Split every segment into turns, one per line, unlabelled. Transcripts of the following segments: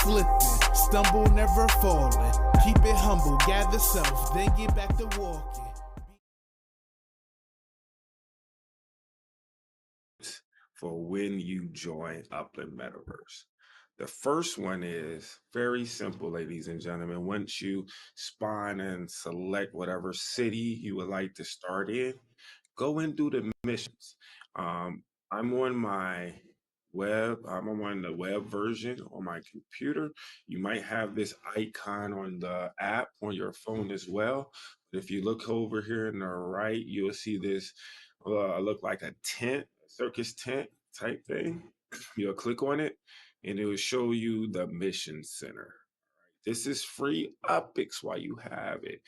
Slipping, stumble, never falling. Keep it humble, gather self, then get back to walking.
For when you join Upland Metaverse. The first one is very simple, ladies and gentlemen. Once you spawn and select whatever city you would like to start in, go and do the missions. Um, I'm on my I'm on the web version on my computer. You might have this icon on the app on your phone as well. But if you look over here in the right, you'll see this look like a tent, circus tent type thing. You'll click on it and it will show you the mission center. This is free Upix while you have it.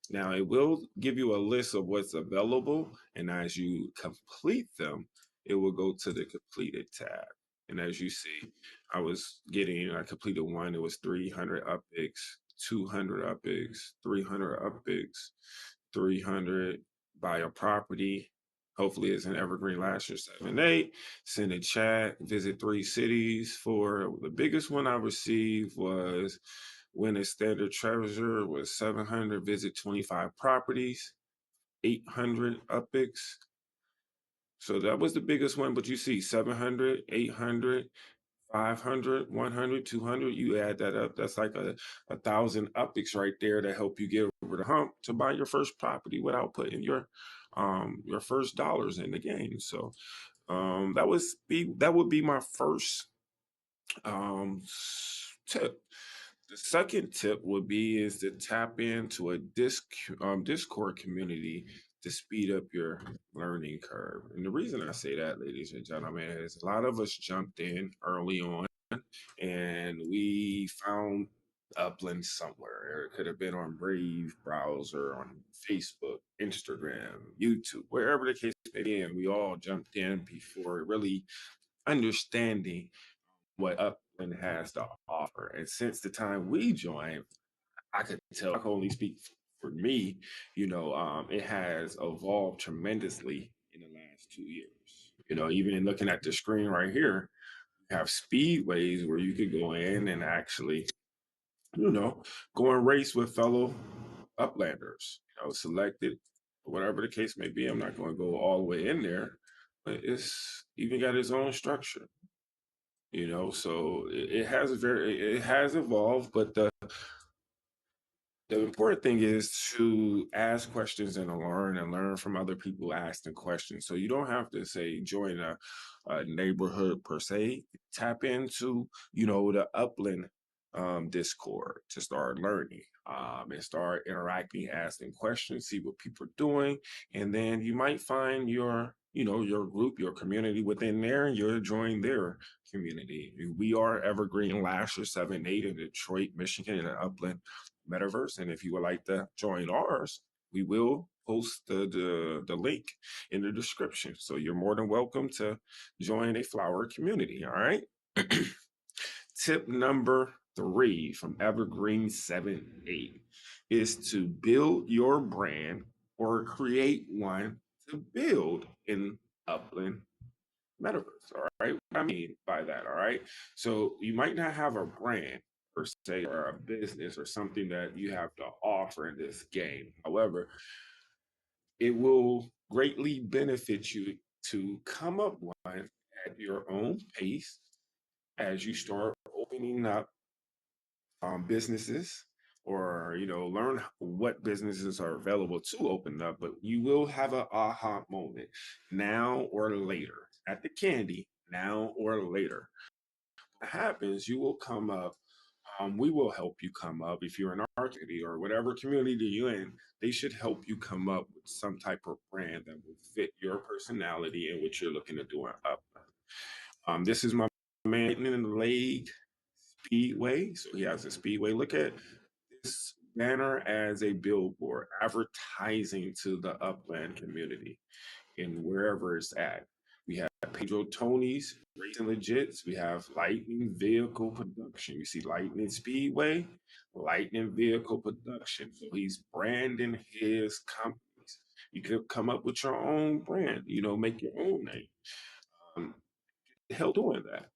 Now, it will give you a list of what's available, and as you complete them, it will go to the completed tab. And as you see, I completed one, it was 300 Upix, 200 Upix, 300 Upix, 300 buy a property. Hopefully, it's an Evergreen Lasher 7-8. Send a chat, visit 3 cities. For the biggest one I received was win a standard treasure was 700, visit 25 properties, 800 Upix. So that was the biggest one, but you see 700, 800, 500, 100, 200. You add that up, that's like a 1,000 Upix right there to help you get over the hump to buy your first property without putting your first dollars in the game. So that would be my first tip. The second tip would be is to tap into a Discord community to speed up your learning curve. And the reason I say that, ladies and gentlemen, is a lot of us jumped in early on and we found Upland somewhere. Or it could have been on Brave browser, on Facebook, Instagram, YouTube, wherever the case may be. And we all jumped in before really understanding what Upland has to offer. And since the time we joined, I could tell, I can only speak for me, it has evolved tremendously in the last 2 years. Even in looking at the screen right here, you have speedways where you could go in and actually, go and race with fellow Uplanders, selected, whatever the case may be. I'm not going to go all the way in there, but it's even got its own structure. So it has evolved, but the important thing is to ask questions and learn from other people asking questions. So you don't have to say join a neighborhood per se. Tap into, the Upland Discord to start learning and start interacting, asking questions, see what people are doing. And then you might find your group, your community within there, and you'll join their community. We are Evergreen Lasher 7-8 in Detroit, Michigan, in the Upland Metaverse. And if you would like to join ours, we will post the link in the description. So you're more than welcome to join a flower community. All right. Tip number 3 from Evergreen 7-8 is to build your brand or create one to build in Upland Metaverse. All right. What I mean by that. All right. So you might not have a brand per se or a business or something that you have to offer in this game. However, it will greatly benefit you to come up one at your own pace as you start opening up businesses or learn what businesses are available to open up, but you will have an aha moment now or later at the candy, now or later. What happens, you will come up. We will help you come up. If you're in our community or whatever community you're in, they should help you come up with some type of brand that will fit your personality and what you're looking to do up. This is my man in the leg Speedway. So he has a Speedway. Look at banner as a billboard advertising to the Upland community in wherever it's at. We have Pedro Tony's Racing Legits. We have Lightning Vehicle Production. You see Lightning Speedway, Lightning Vehicle Production. So he's branding his companies. You could come up with your own brand, make your own name. Um, Hell doing that.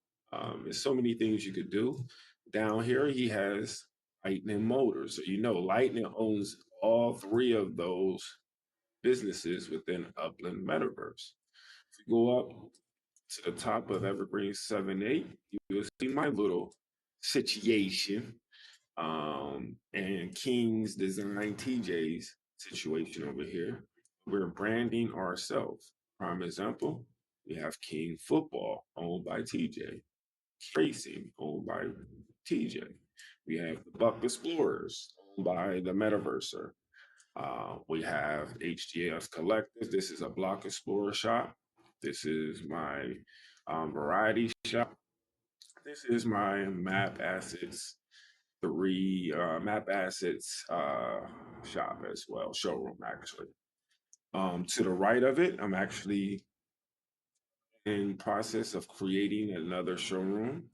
There's so many things you could do. Down here, he has Lightning Motors. So Lightning owns all three of those businesses within Upland Metaverse. If you go up to the top of Evergreen 7-8, you will see my little situation and King's Design TJ's situation over here. We're branding ourselves. Prime example, we have King Football, owned by TJ. Racing, owned by TJ. We have the Buck Explorers, owned by the Metaverser. We have HGS Collective. This is a Block Explorer shop. This is my variety shop. This is my Map Assets Map Assets shop as well, showroom actually. To the right of it, I'm actually in process of creating another showroom.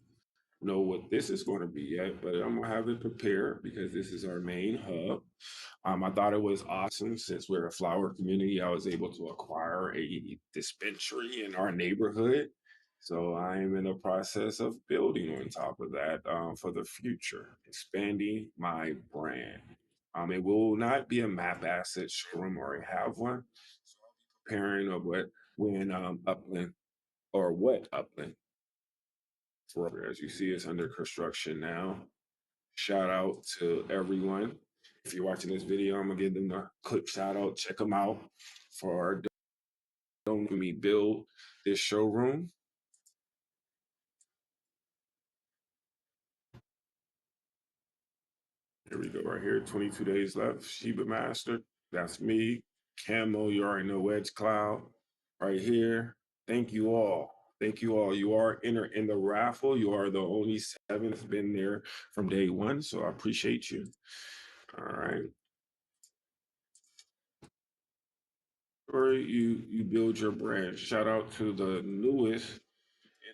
Know what this is going to be yet, but I'm gonna have it prepared because this is our main hub. I thought it was awesome since we're a flower community. I was able to acquire a dispensary in our neighborhood. So I am in the process of building on top of that for the future, expanding my brand. It will not be a map asset showroom or I have one. So I'll be preparing of when Upland or what Upland for. As you see, it's under construction now. Shout out to everyone. If you're watching this video, I'm gonna give them a quick shout out. Check them out for don't me build this showroom. Here we go, right here. 22 days left. Sheba Master. That's me. Camo, you already know Wedge Cloud. Right here. Thank you all. Thank you all. You are in the raffle. You are the only 7 that's been there from day 1. So I appreciate you. All right. Or you build your brand. Shout out to the newest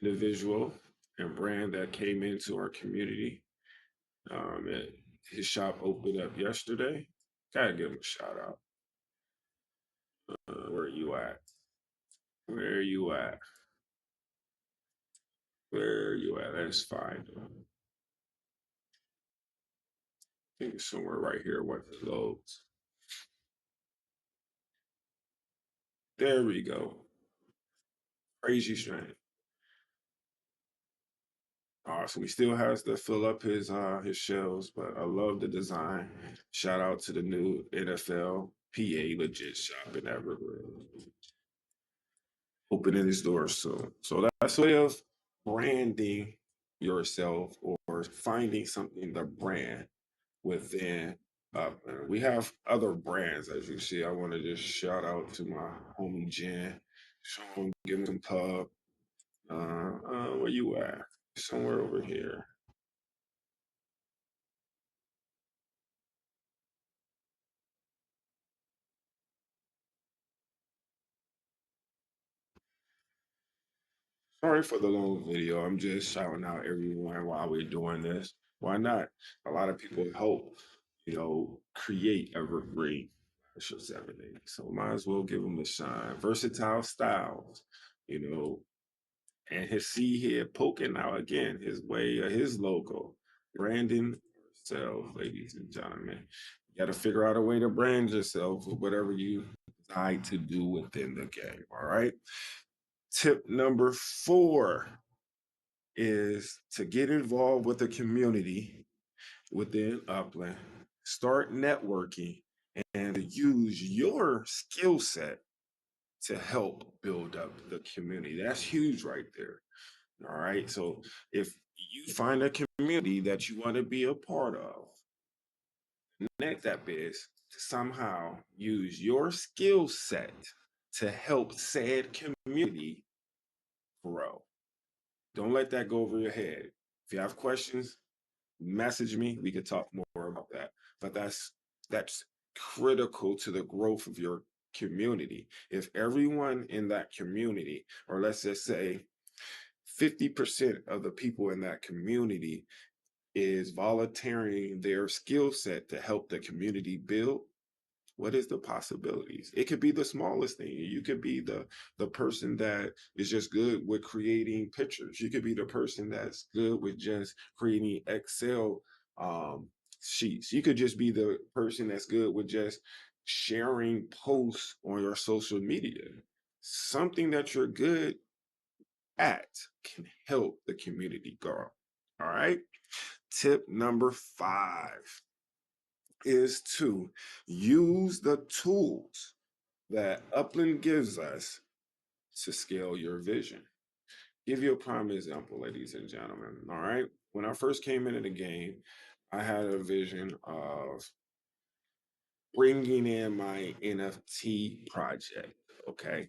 individual and brand that came into our community. His shop opened up yesterday. Gotta give him a shout out. Where are you at? Where are you at? Where are you at? That's fine. I think it's somewhere right here where it loads. There we go. Crazy strain. So he still has to fill up his shelves, but I love the design. Shout out to the new NFL PA legit shop in Evergreen. Opening his doors soon. So that's a way of branding yourself or finding something to brand within. We have other brands, as you see. I want to just shout out to my homie Jen. Show him, give him some pub. Where you at? Somewhere over here. Sorry for the long video. I'm just shouting out everyone while we're doing this. Why not? A lot of people help, create evergreen special 7 days. So might as well give them a shine. Versatile styles, you know, and his C here poking out again, his way, his logo. Branding yourself, ladies and gentlemen. You got to figure out a way to brand yourself with whatever you decide to do within the game. All right. Tip number 4 is to get involved with the community within Upland, start networking, and use your skill set to help build up the community. That's huge right there. All right. So if you find a community that you want to be a part of, next step is to somehow use your skill set to help said community grow. Don't let that go over your head. If you have questions, message me. We could talk more about that. but that's critical to the growth of your community. If everyone in that community, or let's just say 50% of the people in that community is volunteering their skill set to help the community build, what is the possibilities? It could be the smallest thing. You could be the person that is just good with creating pictures. You could be the person that's good with just creating Excel um, sheets. You could just be the person that's good with just sharing posts on your social media. Something that you're good at can help the community grow. All right. Tip number 5 is to use the tools that Upland gives us to scale your vision. Give you a prime example, ladies and gentlemen. All right. When I first came into the game, I had a vision of bringing in my NFT project. Okay.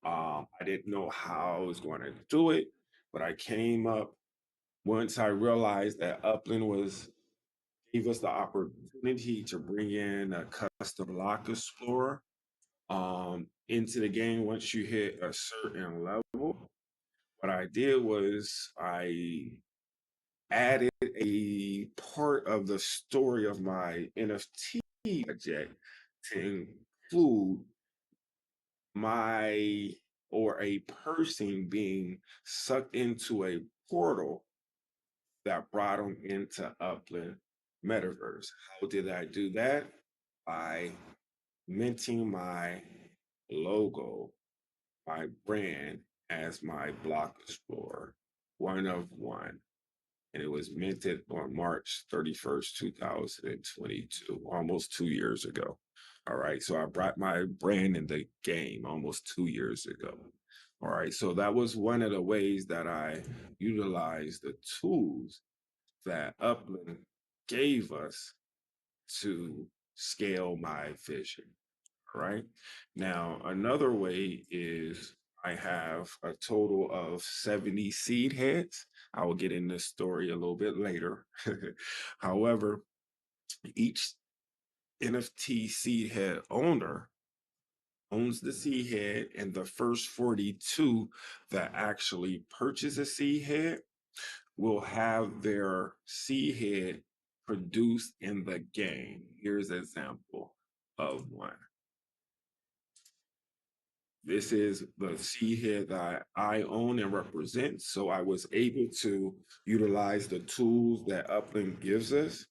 I didn't know how I was going to do it, but I came up once I realized that Upland was gave us the opportunity to bring in a custom lock explorer into the game once you hit a certain level. What I did was I added a part of the story of my NFT project to include my or a person being sucked into a portal that brought them into Upland Metaverse. How did I do that? By minting my logo, my brand as my block explorer, one of one. And it was minted on March 31st, 2022, almost 2 years ago. All right. So I brought my brand in the game almost 2 years ago. All right. So that was one of the ways that I utilized the tools that Upland gave us to scale my vision. Right now, another way is I have a total of 70 seed heads. I will get in this story a little bit later. However, each NFT seed head owner owns the seed head, and the first 42 that actually purchase a seed head will have their seed head produced in the game. Here's an example of one. This is the Seedhead that I own and represent. So I was able to utilize the tools that Upland gives us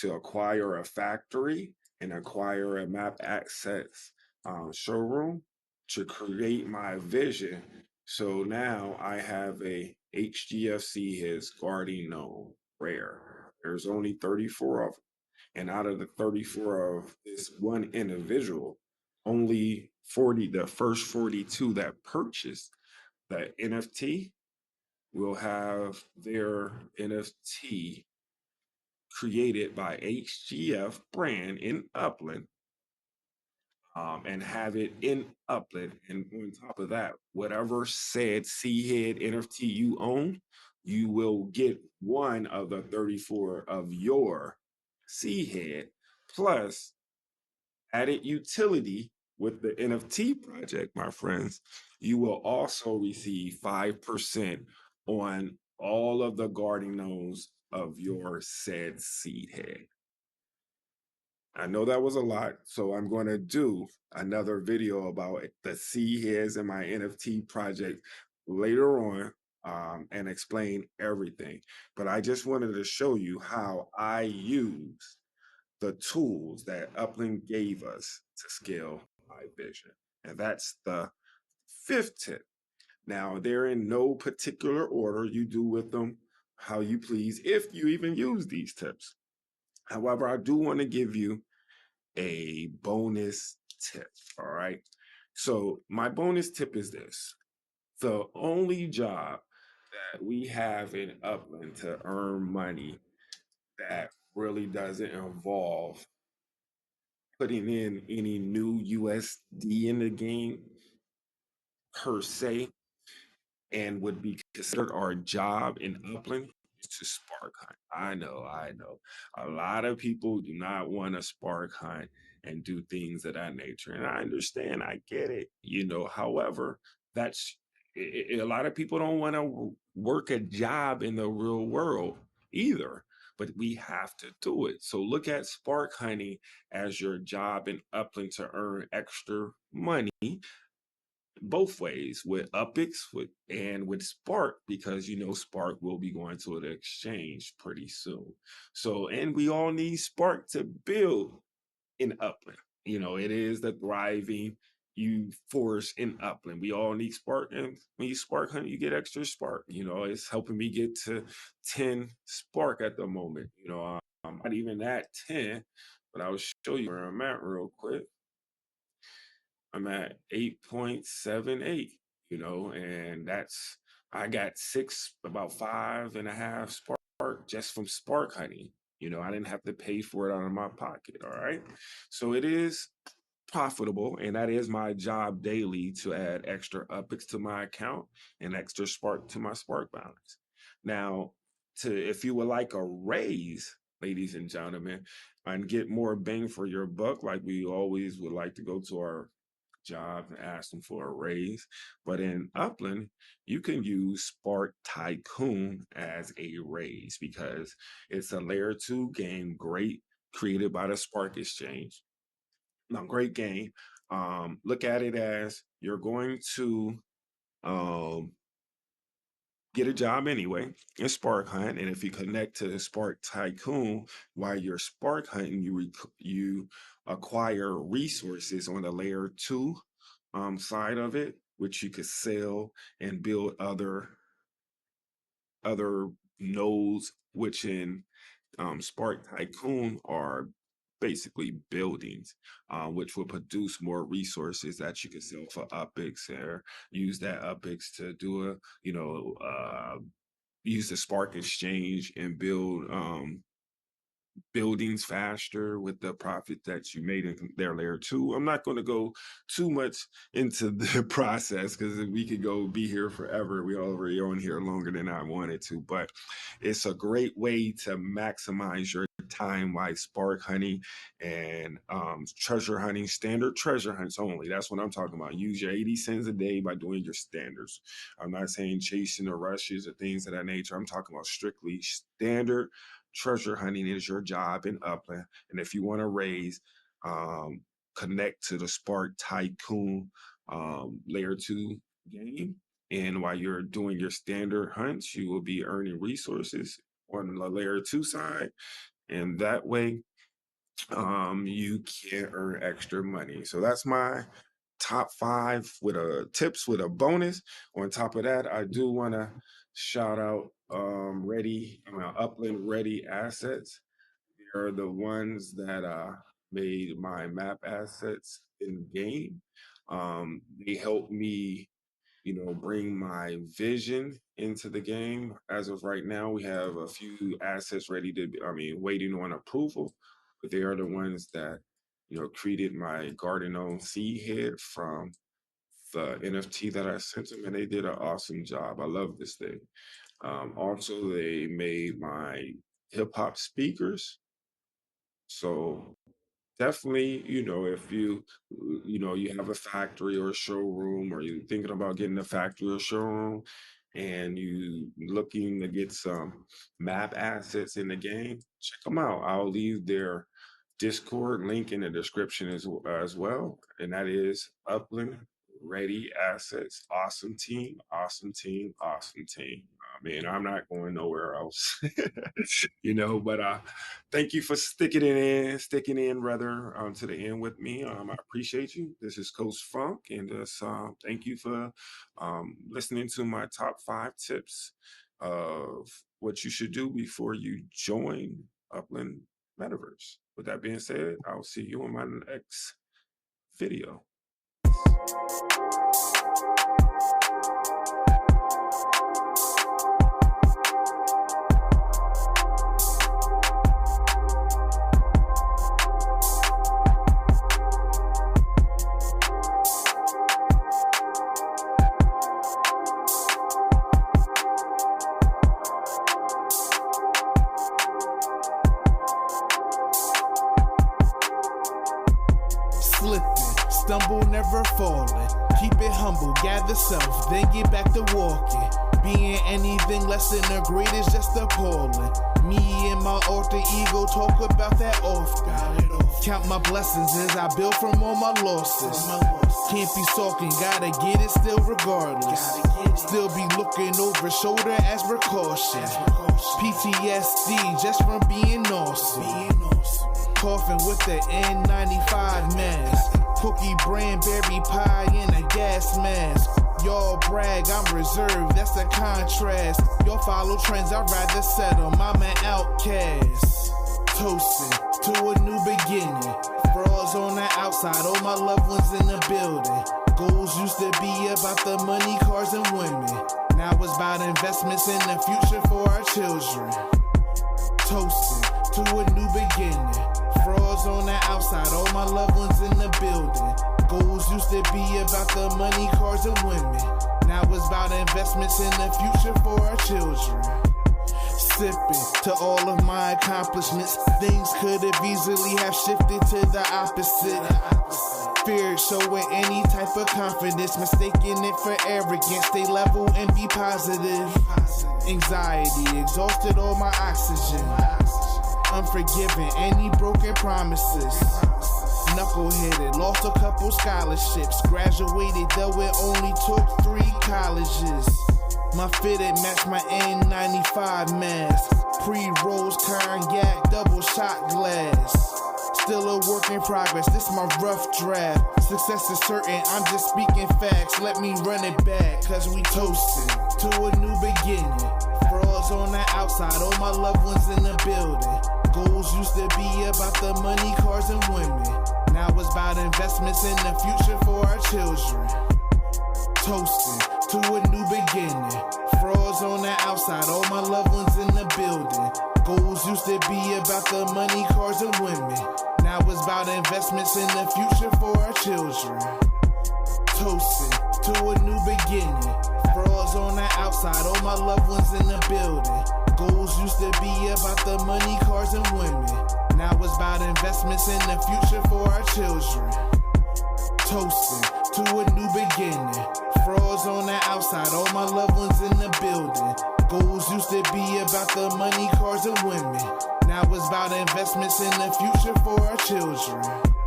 to acquire a factory and acquire a map access showroom to create my vision. So now I have a HGFC his guardian gnome rare. There's only 34 of them. And out of the 34 of this one individual, only 40, the first 42 that purchased the NFT will have their NFT created by HGF brand in Upland, and have it in Upland. And on top of that, whatever said Seedhead NFT you own, you will get one of the 34 of your Seedhead plus added utility with the NFT project, my friends. You will also receive 5% on all of the guarding gnomes of your said Seedhead. I know that was a lot, so I'm going to do another video about the Seedheads in my NFT project later on, and explain everything. But I just wanted to show you how I use the tools that Upland gave us to scale my vision. And that's the 5th tip. Now, they're in no particular order. You do with them how you please, if you even use these tips. However, I do want to give you a bonus tip. All right. So, my bonus tip is this: the only job that we have in Upland to earn money that really doesn't involve putting in any new USD in the game per se, and would be considered our job in Upland, to spark hunt. I know. A lot of people do not want to spark hunt and do things of that nature. And I understand, I get it, However, that's a lot of people don't want to work a job in the real world either. But we have to do it. So look at spark hunting as your job in Upland to earn extra money both ways with Upix and with Spark because Spark will be going to an exchange pretty soon. So and we all need Spark to build in Upland. It is the thriving you force in Upland. We all need Spark, and when you Spark hunt, you get extra Spark. It's helping me get to 10 Spark at the moment. I'm not even at 10, but I'll show you where I'm at real quick. I'm at 8.78, and I got about 5.5 Spark just from Spark hunting. I didn't have to pay for it out of my pocket. All right. So it is profitable, and that is my job daily to add extra Upix to my account and extra Spark to my Spark balance. Now, if you would like a raise, ladies and gentlemen, and get more bang for your buck, like we always would like to go to our job and ask them for a raise. But in Upland, you can use Spark Tycoon as a raise because it's a layer 2 game, great, created by the Spark Exchange. Now, great game. Look at it as you're going to um, get a job anyway in Spark Hunt, and if you connect to the Spark Tycoon while you're Spark hunting, you acquire resources on the layer 2 side of it, which you could sell and build other nodes, which in Spark Tycoon are basically buildings, which will produce more resources that you can sell for Upix or use that Upix to do use the Spark Exchange and build buildings faster with the profit that you made in their layer 2. I'm not going to go too much into the process because we could go be here forever. We already on here longer than I wanted to, but it's a great way to maximize your time while spark hunting and treasure hunting, standard treasure hunts only. That's what I'm talking about. Use your 80 cents a day by doing your standards. I'm not saying chasing the rushes or things of that nature. I'm talking about strictly standard treasure hunting is your job in Upland. And if you want to raise, connect to the Spark Tycoon layer 2 game. And while you're doing your standard hunts, you will be earning resources on the layer 2 side. And that way, you can earn extra money. So that's my top 5 with a tips with a bonus. On top of that, I do want to shout out Upland Ready Assets. They are the ones that made my map assets in game. They helped me bring my vision into the game. As of right now, we have a few assets waiting on approval, but they are the ones that, created my garden owned Seedheadz from the NFT that I sent them, and they did an awesome job. I love this thing. Also, they made my hip hop speakers. So definitely, if you have a factory or a showroom, or you're thinking about getting a factory or showroom, and you looking to get some map assets in the game, check them out. I'll leave their Discord link in the description as well, and that is Upland Ready Assets. Awesome team, awesome team, awesome team. Man, I'm not going nowhere else, But thank you for sticking in rather to the end with me. I appreciate you. This is Coach Funk, and just thank you for listening to my top 5 tips of what you should do before you join Upland Metaverse. With that being said, I'll see you in my next video.
slipping, stumble, never falling. Keep it humble, gather self, then get back to walking. Being anything less than a great is just appalling. Me and my alter ego talk about that often. Count my blessings as I build from all my losses. Can't be sulking, gotta get it still regardless. Still be looking over shoulder as precaution. PTSD just from being awesome. Coughing with the N95 mask. Cookie brand berry pie in a gas mask. Y'all brag, I'm reserved, that's the contrast. Y'all follow trends, I'd rather settle, I'm an outcast. Toasting to a new beginning. Frauds on the outside, all my loved ones in the building. Goals used to be about the money, cars, and women. Now it's about investments in the future for our children. Toasting to a new beginning. Frauds on the outside, all my loved ones in the building. Goals used to be about the money, cars, and women. Now it's about investments in the future for our children. Sipping to all of my accomplishments. Things could have easily have shifted to the opposite. Fear showing any type of confidence, mistaking it for arrogance. Stay level and be positive. Anxiety exhausted all my oxygen. Unforgiving any broken promises. Knuckleheaded, lost a couple scholarships. Graduated though it only took 3 colleges. My fitted matched my N95 mask. Pre-rolls, cognac, double shot glass. Still a work in progress, this my rough draft. Success is certain, I'm just speaking facts. Let me run it back, cause we toasting to a new beginning. Frauds on the outside, all my loved ones in the building. Goals used to be about the money, cars, and women. Now it's about investments in the future for our children. Toasting to a new beginning. Frauds on the outside, all my loved ones in the building. Goals used to be about the money, cars, and women. Now it's about investments in the future for our children. Toasting to a new beginning. Frauds on the outside, all my loved ones in the building. Goals used to be about the money, cars, and women. Now it's about investments in the future for our children. Toasting to a new beginning. Frauds on the outside, all my loved ones in the building. Goals used to be about the money, cars, and women. Now it's about investments in the future for our children.